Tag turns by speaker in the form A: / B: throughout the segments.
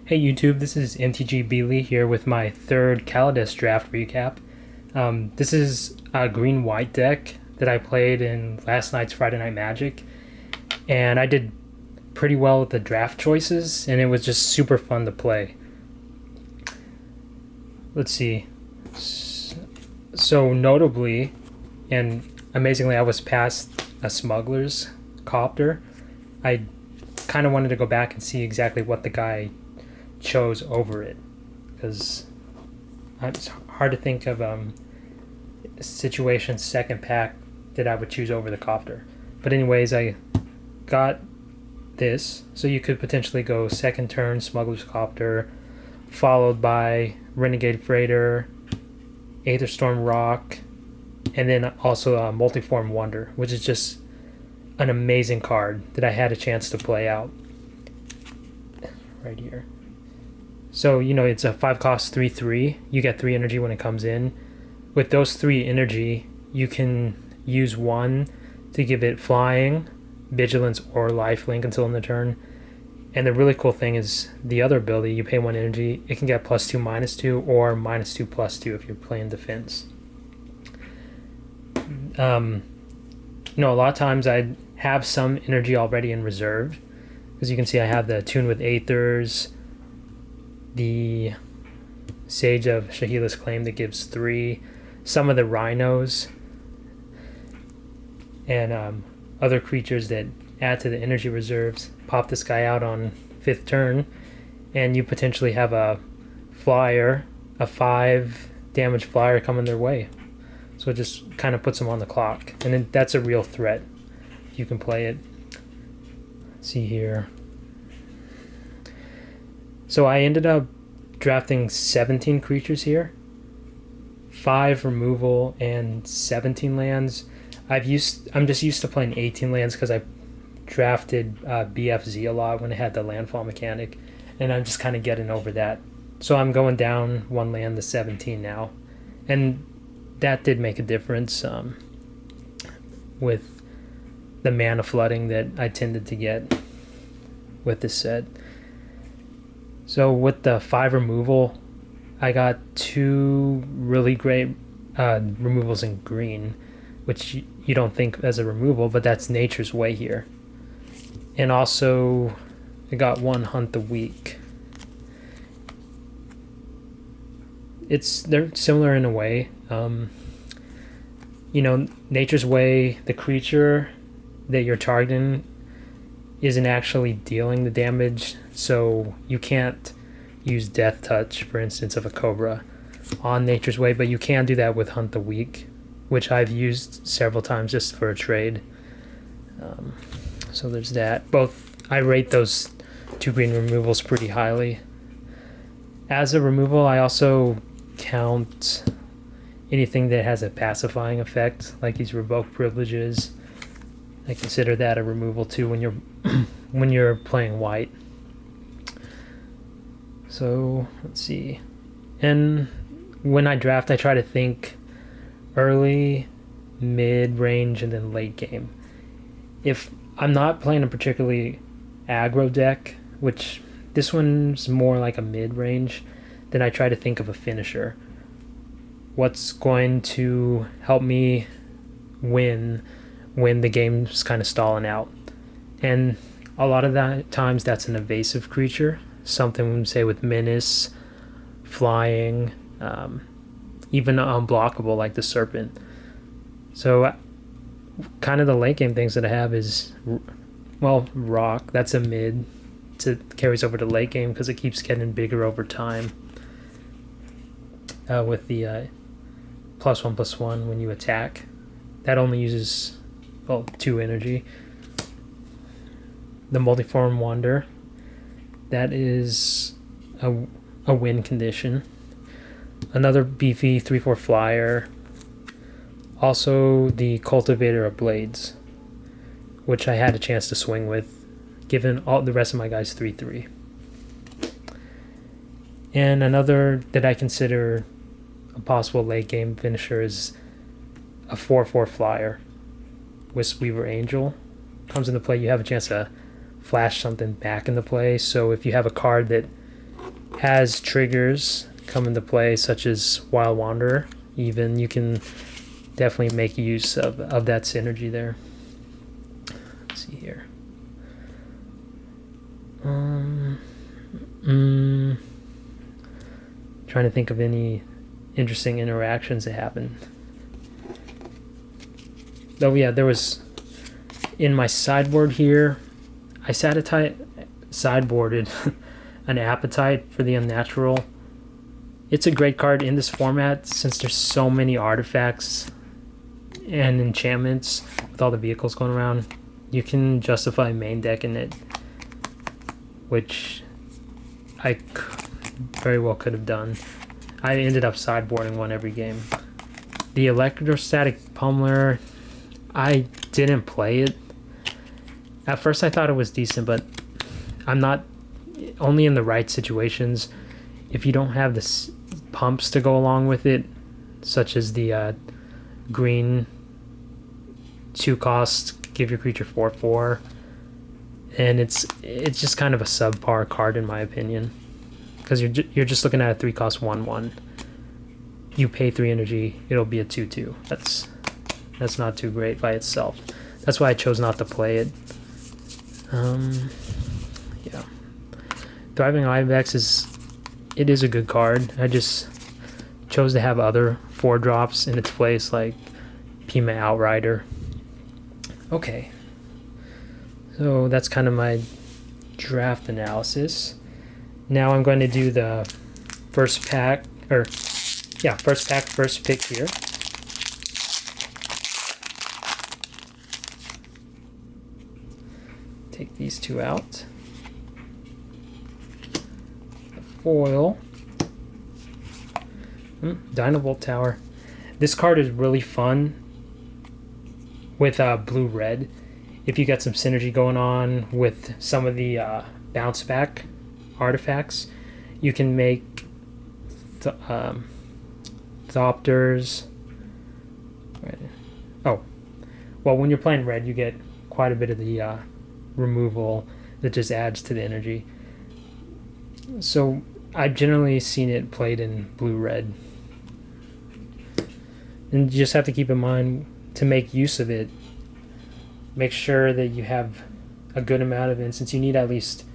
A: Hey YouTube, this is MTG Beely here with my third Kaladesh draft recap. This is a green-white deck that I played in last night's Friday Night Magic, and I did pretty well with the draft choices, and it was just super fun to play. Let's see. So notably, and amazingly, I was past a smuggler's copter. I kind of wanted to go back and see exactly what the guy chose over it, because it's hard to think of a situation second pack that I would choose over the copter. But anyways, I got this, so you could potentially go second turn Smuggler's Copter, followed by Renegade Freighter, Aether Storm Rock, and then also Multiform Wonder, which is just an amazing card that I had a chance to play out right here. So, it's a 5-cost 3/3. You get 3 energy when it comes in. With those 3 energy, you can use 1 to give it flying, vigilance, or lifelink until end of turn. And the really cool thing is the other ability, you pay 1 energy, it can get +2, -2, or -2, +2 if you're playing defense. A lot of times I have some energy already in reserve. As you can see, I have the Tune with Aethers, the Sage of Shahila's Claim that gives 3, some of the Rhinos, and other creatures that add to the energy reserves. Pop this guy out on 5th turn, and you potentially have a flyer, a 5 damage flyer coming their way. So it just kind of puts them on the clock, and then that's a real threat if you can play it. Let's see here. So I ended up drafting 17 creatures here, 5 removal and 17 lands. I'm just used to playing 18 lands because I drafted BFZ a lot when it had the landfall mechanic, and I'm just kind of getting over that. So I'm going down 1 land to 17 now, and that did make a difference with the mana flooding that I tended to get with this set. So with the 5 removal, I got 2 really great removals in green, which you don't think as a removal, but that's Nature's Way here. And also, I got 1 Hunt the Weak. They're similar in a way. Nature's Way, the creature that you're targeting isn't actually dealing the damage, so you can't use Death Touch, for instance, of a Cobra on Nature's Way, but you can do that with Hunt the Weak, which I've used several times just for a trade. So there's that. I rate those 2 green removals pretty highly. As a removal, I also count anything that has a pacifying effect, like these Revoke Privileges. I consider that a removal too when you're playing white. So let's see. And when I draft, I try to think early, mid-range, and then late game. If I'm not playing a particularly aggro deck, which this one's more like a mid-range, then I try to think of a finisher. What's going to help me win when the game's kind of stalling out? And a lot of that times that's an evasive creature, something say with menace, flying, even unblockable like the Serpent. So kind of the late game things that I have is, Rock, that's a mid. It carries over to late game because it keeps getting bigger over time. With the +1/+1 when you attack, that only uses 2 energy. The Multiform Wander, that is a win condition. Another beefy 3/4 flyer. Also the Cultivator of Blades, which I had a chance to swing with, given all the rest of my guys 3/3. And another that I consider a possible late game finisher is a 4/4 flyer. Wisp-Weaver Angel comes into play. You have a chance to flash something back into play. So if you have a card that as triggers come into play, such as Wild Wanderer, even, you can definitely make use of that synergy there. Let's see here. Trying to think of any interesting interactions that happened. Oh yeah, there was in my sideboard here. I sideboarded an Appetite for the Unnatural. It's a great card in this format since there's so many artifacts and enchantments with all the vehicles going around. You can justify main decking it, which I very well could have done. I ended up sideboarding one every game. The Electrostatic Pummeler, I didn't play it. At first I thought it was decent, but I'm not, only in the right situations. If you don't have the pumps to go along with it, such as the green 2-cost, give your creature 4/4, and it's just kind of a subpar card in my opinion, because you're just looking at a 3-cost 1/1. You pay 3 energy, it'll be a 2/2. That's not too great by itself. That's why I chose not to play it. Yeah, Thriving Ibex is a good card. I just chose to have other 4-drops in its place, like Pima Outrider. Okay, so that's kind of my draft analysis. Now I'm going to do the first pack, first pick here. Take these two out. The foil. Dynavolt Tower. This card is really fun with blue-red. If you got some synergy going on with some of the bounce back artifacts, you can make Thopters. Right. Oh, well, when you're playing red, you get quite a bit of the removal that just adds to the energy. So I've generally seen it played in blue-red. And you just have to keep in mind, to make use of it, make sure that you have a good amount of instants. You need at least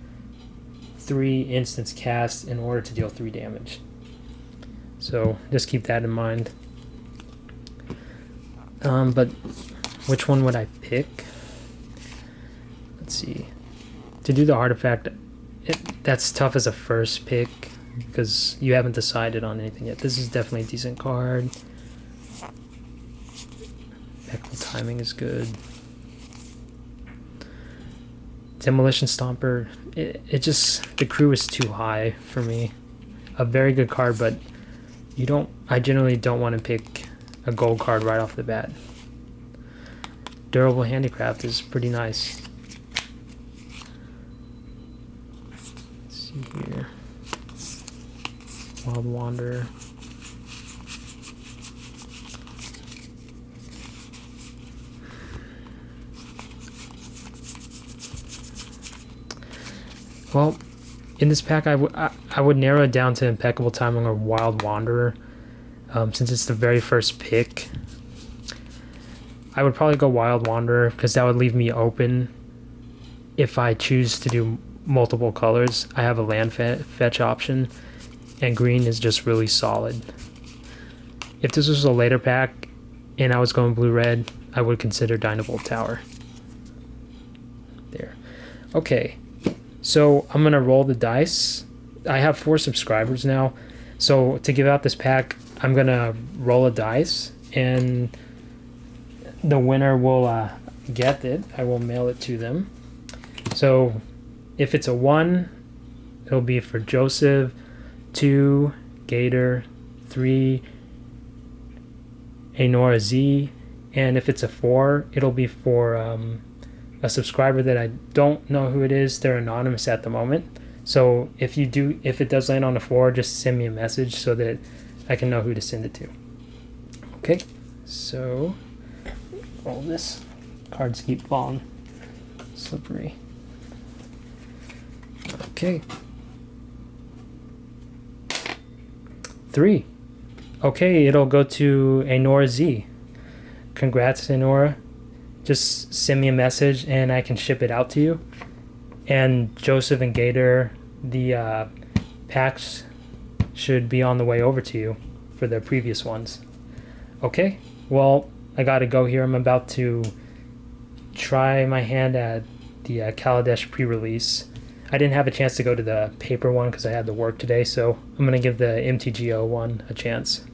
A: 3 instants cast in order to deal 3 damage. So just keep that in mind. But which one would I pick? Let's see. To do the artifact, that's tough as a first pick because you haven't decided on anything yet. This is definitely a decent card. Impeccable Timing is good. Demolition Stomper, it just, the crew is too high for me. A very good card, but I generally don't want to pick a gold card right off the bat. Durable Handicraft is pretty nice. Let's see here. Wild Wanderer. Well, in this pack, I would narrow it down to Impeccable Timing or Wild Wanderer. Since it's the very first pick, I would probably go Wild Wanderer because that would leave me open. If I choose to do multiple colors, I have a land fetch option, and green is just really solid. If this was a later pack and I was going blue-red, I would consider Dynavolt Tower. There. Okay. So I'm going to roll the dice. I have 4 subscribers now. So to give out this pack, I'm going to roll a dice and the winner will get it. I will mail it to them. So if it's a 1, it'll be for Joseph, 2, Gator, 3, AinoraZ, and if it's a 4, it'll be for a subscriber that I don't know who it is. They're anonymous at the moment. So if it does land on a 4, just send me a message so that I can know who to send it to. Okay, so roll this. Cards keep falling. Slippery. Okay. 3. Okay, it'll go to AinoraZ. Congrats, Ainora. Just send me a message and I can ship it out to you. And Joseph and Gator, the packs should be on the way over to you for the previous ones. Okay, well, I gotta go here. I'm about to try my hand at the Kaladesh pre-release. I didn't have a chance to go to the paper one because I had to work today, so I'm gonna give the MTGO one a chance.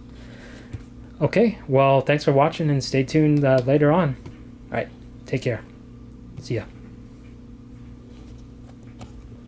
A: Okay, well, thanks for watching and stay tuned later on. All right, take care. See ya.